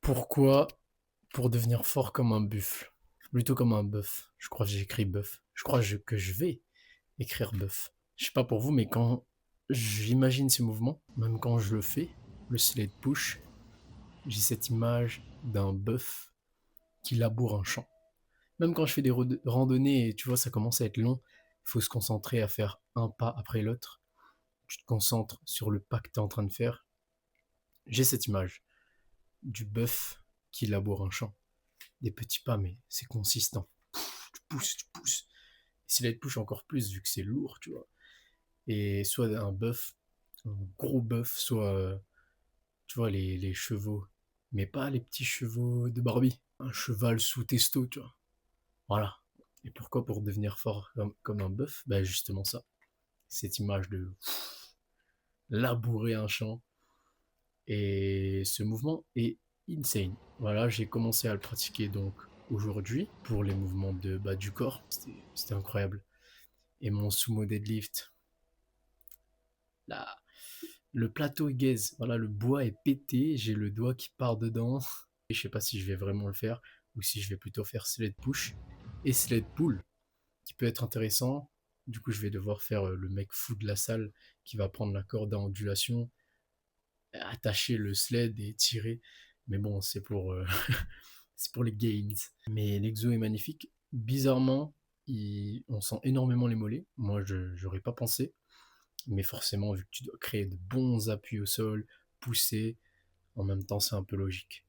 Pourquoi? Pour devenir fort comme un buffle, plutôt comme un bœuf. Je crois que j'ai écrit bœuf. Je crois que je vais écrire bœuf. Je sais pas pour vous, mais quand j'imagine ces mouvements, même quand je le fais, le sled push, j'ai cette image d'un bœuf qui laboure un champ. Même quand je fais des randonnées et tu vois, ça commence à être long, il faut se concentrer à faire un pas après l'autre. Tu te concentres sur le pas que tu es en train de faire. J'ai cette image du bœuf qui laboure un champ. Des petits pas, mais c'est consistant. Tu pousses, tu pousses. Et si là, il push encore plus, vu que c'est lourd, tu vois. Et soit un bœuf, un gros bœuf, soit, tu vois, les chevaux. Mais pas les petits chevaux de Barbie. Un cheval sous testo, tu vois. Voilà. Et pourquoi pour devenir fort comme un bœuf? Ben justement ça. Cette image de labourer un champ. Et ce mouvement est insane. Voilà, j'ai commencé à le pratiquer donc aujourd'hui pour les mouvements de bas du corps. C'était incroyable. Et mon sumo deadlift, là, le plateau est gaze. Voilà, le bois est pété, j'ai le doigt qui part dedans. Et je sais pas si je vais vraiment le faire ou si je vais plutôt faire sled push et sled pull, qui peut être intéressant. Du coup, je vais devoir faire le mec fou de la salle qui va prendre la corde à ondulation, attacher le sled et tirer. Mais bon, c'est pour les gains. Mais l'exo est magnifique. Bizarrement, on sent énormément les mollets. Moi, je n'aurais pas pensé. Mais forcément, vu que tu dois créer de bons appuis au sol, pousser, en même temps, c'est un peu logique.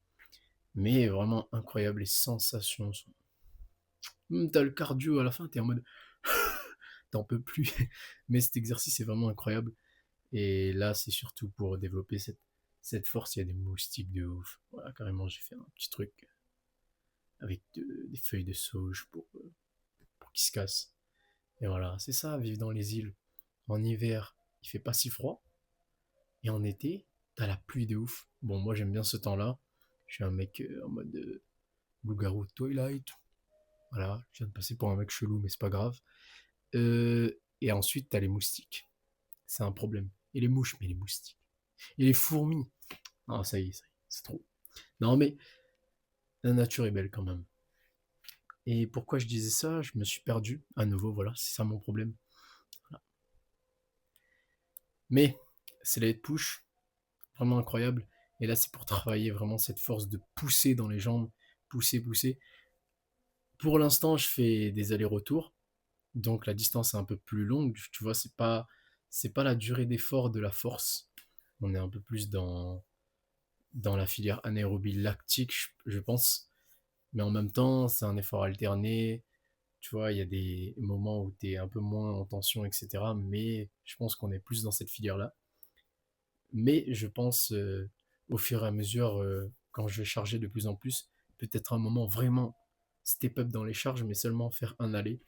Mais vraiment incroyable, les sensations sont. T'as le cardio à la fin, t'es en mode. T'en peux plus. Mais cet exercice est vraiment incroyable. Et là, c'est surtout pour développer cette force. Il y a des moustiques de ouf. Voilà, carrément, j'ai fait un petit truc avec des feuilles de sauge pour qu'ils se cassent. Et voilà, c'est ça, vivre dans les îles. En hiver, il fait pas si froid. Et en été, t'as la pluie de ouf. Bon, moi, j'aime bien ce temps-là. Je suis un mec en mode loup-garou Twilight. Voilà, je viens de passer pour un mec chelou, mais c'est pas grave. Et ensuite, t'as les moustiques. C'est un problème. Et les mouches, mais les moustiques. Et les fourmis. Ah, ça y est, c'est trop. Non, mais la nature est belle quand même. Et pourquoi je disais ça? Je me suis perdu. À nouveau, voilà, c'est ça mon problème. Voilà. Mais c'est les push, vraiment incroyable. Et là, c'est pour travailler vraiment cette force de pousser dans les jambes. Pousser, pousser. Pour l'instant, je fais des allers-retours. Donc la distance est un peu plus longue. Tu vois, c'est pas la durée d'effort de la force. On est un peu plus dans la filière anaérobie lactique, je pense. Mais en même temps, c'est un effort alterné. Tu vois, il y a des moments où tu es un peu moins en tension, etc. Mais je pense qu'on est plus dans cette filière-là. Mais je pense, au fur et à mesure, quand je vais charger de plus en plus, peut-être un moment vraiment step up dans les charges, mais seulement faire un aller.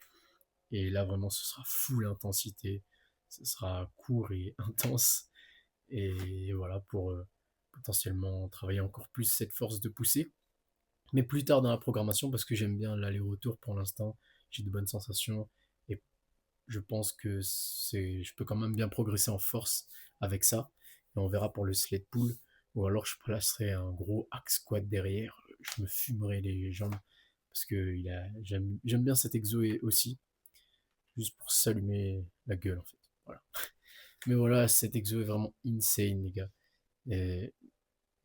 Et là, vraiment, ce sera full intensité. Ce sera court et intense. Et voilà, pour potentiellement travailler encore plus cette force de poussée. Mais plus tard dans la programmation, parce que j'aime bien l'aller-retour pour l'instant. J'ai de bonnes sensations. Et je pense que je peux quand même bien progresser en force avec ça. Et on verra pour le sled pull. Ou alors je placerai un gros hack squat derrière. Je me fumerai les jambes. Parce que j'aime bien cet exo aussi. Juste pour s'allumer la gueule en fait. Voilà. Mais voilà, cet exo est vraiment insane, les gars. Et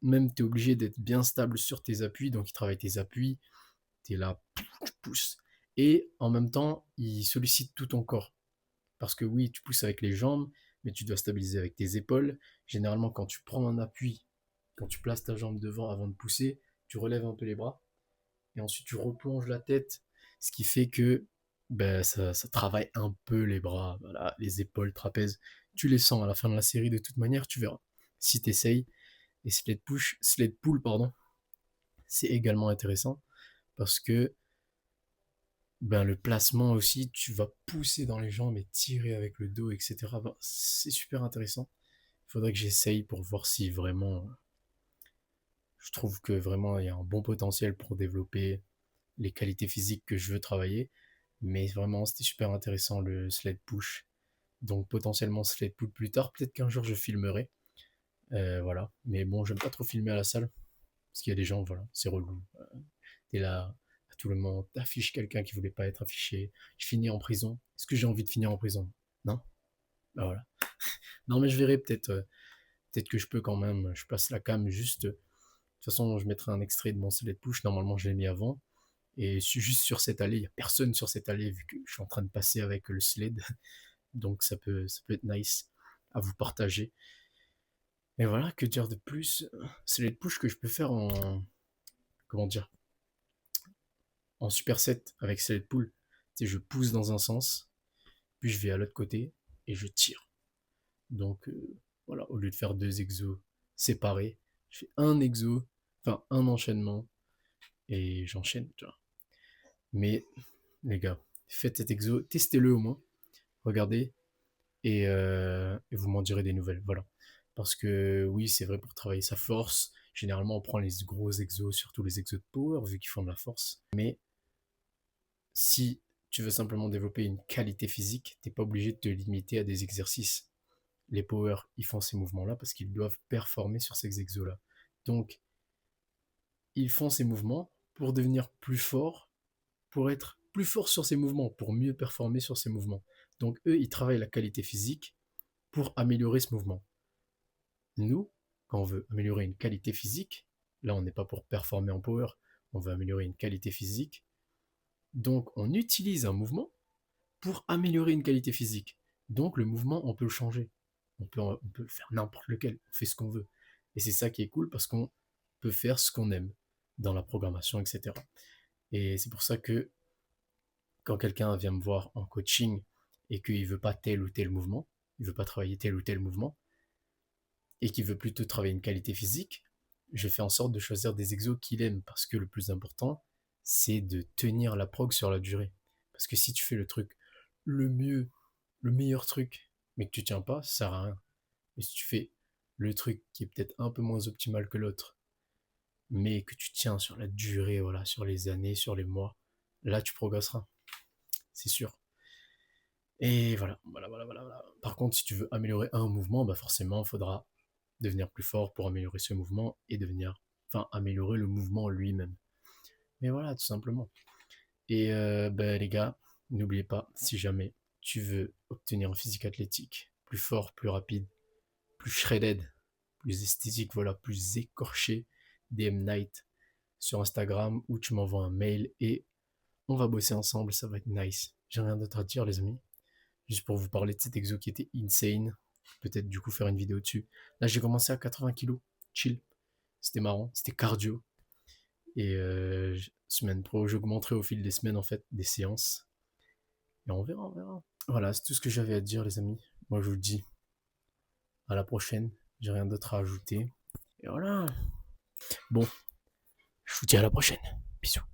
même t'es obligé d'être bien stable sur tes appuis, donc il travaille tes appuis, t'es là, tu pousses. Et en même temps, il sollicite tout ton corps. Parce que oui, tu pousses avec les jambes, mais tu dois stabiliser avec tes épaules. Généralement, quand tu prends un appui, quand tu places ta jambe devant avant de pousser, tu relèves un peu les bras, et ensuite tu replonges la tête, ce qui fait que ben, ça travaille un peu les bras, voilà, les épaules, trapèzes. Tu les sens à la fin de la série de toute manière, tu verras. Si tu essayes, et sled pull, pardon, c'est également intéressant parce que ben, le placement aussi, tu vas pousser dans les jambes et tirer avec le dos, etc. Ben, c'est super intéressant. Il faudrait que j'essaye pour voir si vraiment, je trouve que vraiment il y a un bon potentiel pour développer les qualités physiques que je veux travailler. Mais vraiment, c'était super intéressant le sled push. Donc potentiellement sled pull plus tard. Peut-être qu'un jour je filmerai. Voilà. Mais bon, j'aime pas trop filmer à la salle. Parce qu'il y a des gens, voilà, c'est relou. T'es là, à tout le monde, t'affiches quelqu'un qui voulait pas être affiché. Je finis en prison. Est-ce que j'ai envie de finir en prison? Non? Bah voilà. Non, mais je verrai peut-être que je peux quand même. Je passe la cam juste. De toute façon, je mettrai un extrait de mon sled push. Normalement, je l'ai mis avant. Et juste sur cette allée, il n'y a personne sur cette allée vu que je suis en train de passer avec le sled. Donc ça peut être nice à vous partager. Et voilà, que dire de plus? Sled push que je peux faire en. Comment dire? En superset avec sled pull. Tu sais, je pousse dans un sens, puis je vais à l'autre côté et je tire. Donc voilà, au lieu de faire deux exos séparés, je fais un exo, enfin un enchaînement, et j'enchaîne, tu vois. Mais les gars, faites cet exo, testez-le au moins, regardez, et vous m'en direz des nouvelles, voilà. Parce que oui, c'est vrai, pour travailler sa force, généralement on prend les gros exos, surtout les exos de power, vu qu'ils font de la force. Mais si tu veux simplement développer une qualité physique, t'es pas obligé de te limiter à des exercices. Les power, ils font ces mouvements-là parce qu'ils doivent performer sur ces exos-là. Donc, ils font ces mouvements pour devenir plus forts, pour être plus forts sur ces mouvements, pour mieux performer sur ces mouvements. Donc, eux, ils travaillent la qualité physique pour améliorer ce mouvement. Nous, quand on veut améliorer une qualité physique, là, on n'est pas pour performer en power, on veut améliorer une qualité physique. Donc, on utilise un mouvement pour améliorer une qualité physique. Donc, le mouvement, on peut le changer. On peut faire n'importe lequel, on fait ce qu'on veut. Et c'est ça qui est cool parce qu'on peut faire ce qu'on aime dans la programmation, etc. Et c'est pour ça que quand quelqu'un vient me voir en coaching et qu'il ne veut pas tel ou tel mouvement, il ne veut pas travailler tel ou tel mouvement, et qu'il veut plutôt travailler une qualité physique, je fais en sorte de choisir des exos qu'il aime parce que le plus important, c'est de tenir la prog sur la durée. Parce que si tu fais le truc le mieux, le meilleur truc, mais que tu tiens pas, ça sert à rien. Et si tu fais le truc qui est peut-être un peu moins optimal que l'autre, mais que tu tiens sur la durée, voilà, sur les années, sur les mois, là tu progresseras, c'est sûr. Et voilà. Par contre, si tu veux améliorer un mouvement, bah forcément, il faudra devenir plus fort pour améliorer ce mouvement et améliorer le mouvement lui-même. Mais voilà, tout simplement. Et bah, les gars, n'oubliez pas, si jamais tu veux obtenir un physique athlétique plus fort, plus rapide, plus shredded, plus esthétique, voilà, plus écorché, DM Night sur Instagram où tu m'envoies un mail et on va bosser ensemble, ça va être nice. J'ai rien d'autre à dire, les amis. Juste pour vous parler de cet exo qui était insane. Peut-être du coup faire une vidéo dessus. Là, j'ai commencé à 80 kilos, chill. C'était marrant, c'était cardio. Et semaine pro, j'augmenterai au fil des semaines en fait, des séances. Et on verra. Voilà, c'est tout ce que j'avais à dire, les amis. Moi, je vous dis à la prochaine. J'ai rien d'autre à ajouter. Et voilà. Bon, je vous dis à la prochaine. Bisous.